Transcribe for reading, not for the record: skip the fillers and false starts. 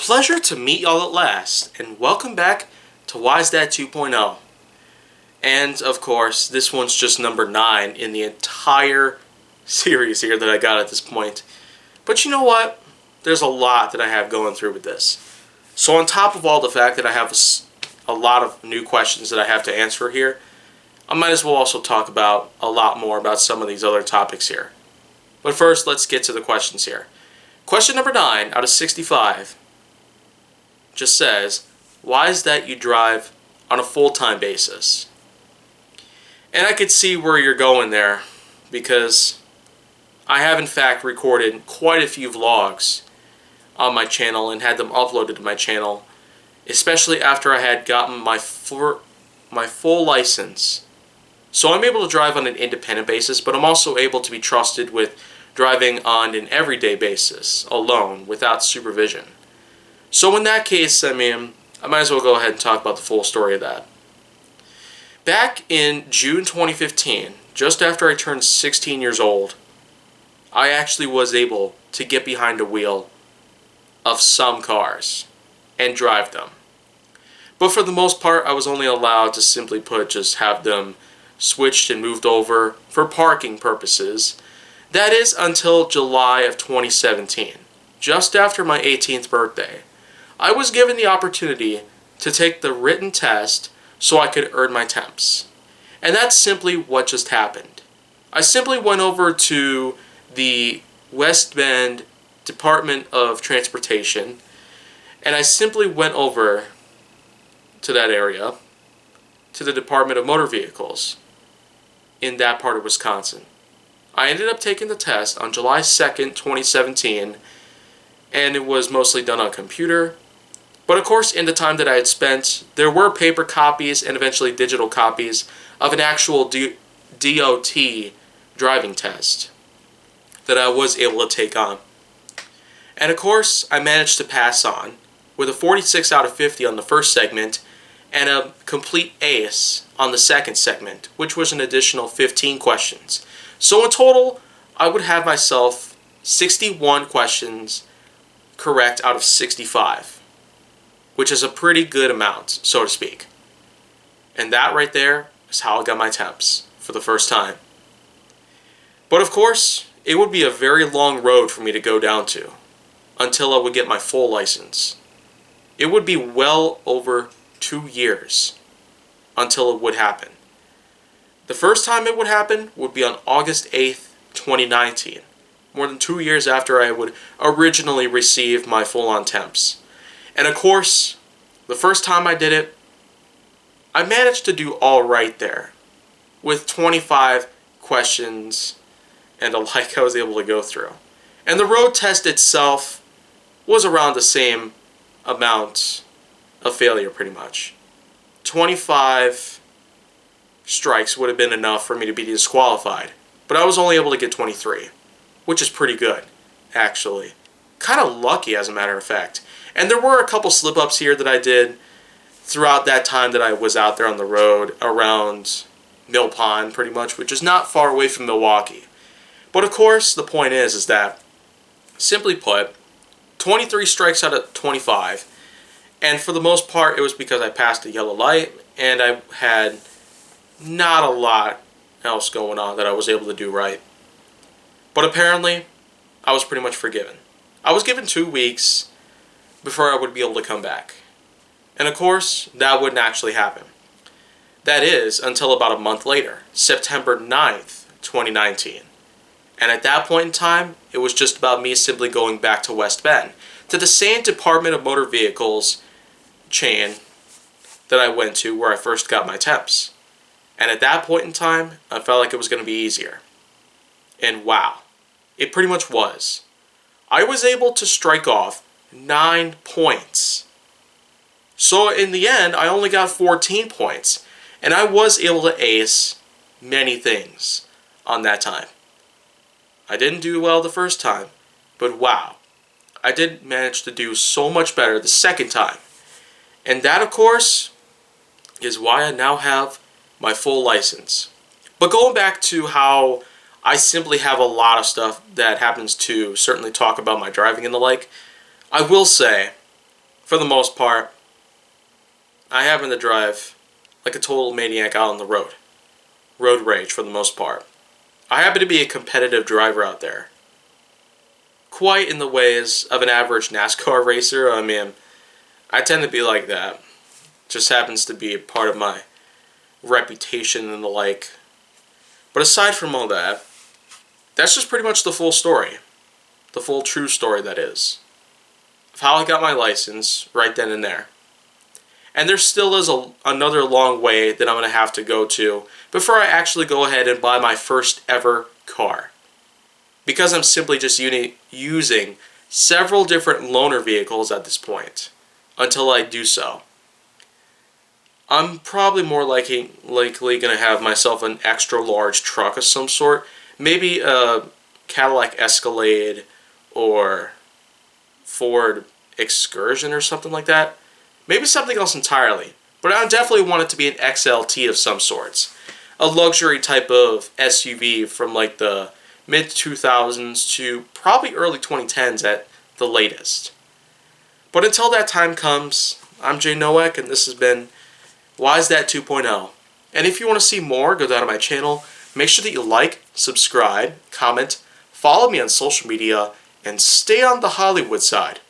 pleasure to meet y'all at last, and welcome back to Why's That 2.0. And, of course, this one's just number 9 in the entire series here that I got at this point. But you know what? There's a lot that I have going through with this. So on top of all the fact that I have a lot of new questions that I have to answer here, I might as well also talk about a lot more about some of these other topics here. But first, let's get to the questions here. Question number 9 out of 65 just says, why is that you drive on a full-time basis? And I could see where you're going there, because I have in fact recorded quite a few vlogs on my channel and had them uploaded to my channel, especially after I had gotten my full license. So I'm able to drive on an independent basis, but I'm also able to be trusted with driving on an everyday basis, alone, without supervision. So in that case, I might as well go ahead and talk about the full story of that. Back in June 2015, just after I turned 16 years old, I actually was able to get behind a wheel of some cars and drive them. But for the most part, I was only allowed to simply put just have them switched and moved over for parking purposes. That is until July of 2017, just after my 18th birthday. I was given the opportunity to take the written test so I could earn my temps. And that's simply what just happened. I simply went over to the West Bend Department of Transportation, and I simply went over to that area, to the Department of Motor Vehicles in that part of Wisconsin. I ended up taking the test on July 2nd, 2017, and it was mostly done on computer. But of course, in the time that I had spent, there were paper copies and eventually digital copies of an actual DOT driving test that I was able to take on. And of course, I managed to pass on with a 46 out of 50 on the first segment and a complete ace on the second segment, which was an additional 15 questions. So in total, I would have myself 61 questions correct out of 65, which is a pretty good amount, so to speak. And that right there is how I got my temps for the first time. But of course, it would be a very long road for me to go down to until I would get my full license. It would be well over 2 years until it would happen. The first time it would happen would be on August 8th, 2019, more than 2 years after I would originally receive my full-on temps. And of course, the first time I did it, I managed to do all right there, with 25 questions and the like I was able to go through. And the road test itself was around the same amount of failure, pretty much. 25 strikes would have been enough for me to be disqualified, but I was only able to get 23, which is pretty good, actually. Kind of lucky, as a matter of fact. And there were a couple slip-ups here that I did throughout that time that I was out there on the road around Mill Pond, pretty much, which is not far away from Milwaukee. But of course, the point is that, simply put, 23 strikes out of 25, and for the most part, it was because I passed a yellow light, and I had not a lot else going on that I was able to do right. But apparently, I was pretty much forgiven. I was given 2 weeks before I would be able to come back. And of course, that wouldn't actually happen. That is, until about a month later, September 9th, 2019. And at that point in time, it was just about me simply going back to West Bend, to the same Department of Motor Vehicles chain that I went to where I first got my temps. And at that point in time, I felt like it was going to be easier. And wow, it pretty much was. I was able to strike off 9 points. So in the end, I only got 14 points. And I was able to ace many things on that time. I didn't do well the first time, but wow, I did manage to do so much better the second time. And that, of course, is why I now have my full license. But going back to how I simply have a lot of stuff that happens to certainly talk about my driving and the like, I will say for the most part, I happen to drive like a total maniac out on the road. Road rage for the most part. I happen to be a competitive driver out there. Quite in the ways of an average NASCAR racer. I mean, I tend to be like that. Just happens to be a part of my reputation and the like. But aside from all that, that's just pretty much the full story. The full true story, that is. Of how I got my license right then and there. And there still is another long way that I'm going to have to go to before I actually go ahead and buy my first ever car. Because I'm simply just using several different loaner vehicles at this point. Until I do so. I'm probably more likely going to have myself an extra large truck of some sort. Maybe a Cadillac Escalade or Ford Excursion or something like that. Maybe something else entirely. But I definitely want it to be an XLT of some sorts. A luxury type of SUV from like the mid-2000s to probably early 2010s at the latest. But until that time comes, I'm Jay Nowak, and this has been Why Is That 2.0. And if you want to see more, go down to my channel. Make sure that you like, subscribe, comment, follow me on social media, and stay on the Hollywood side.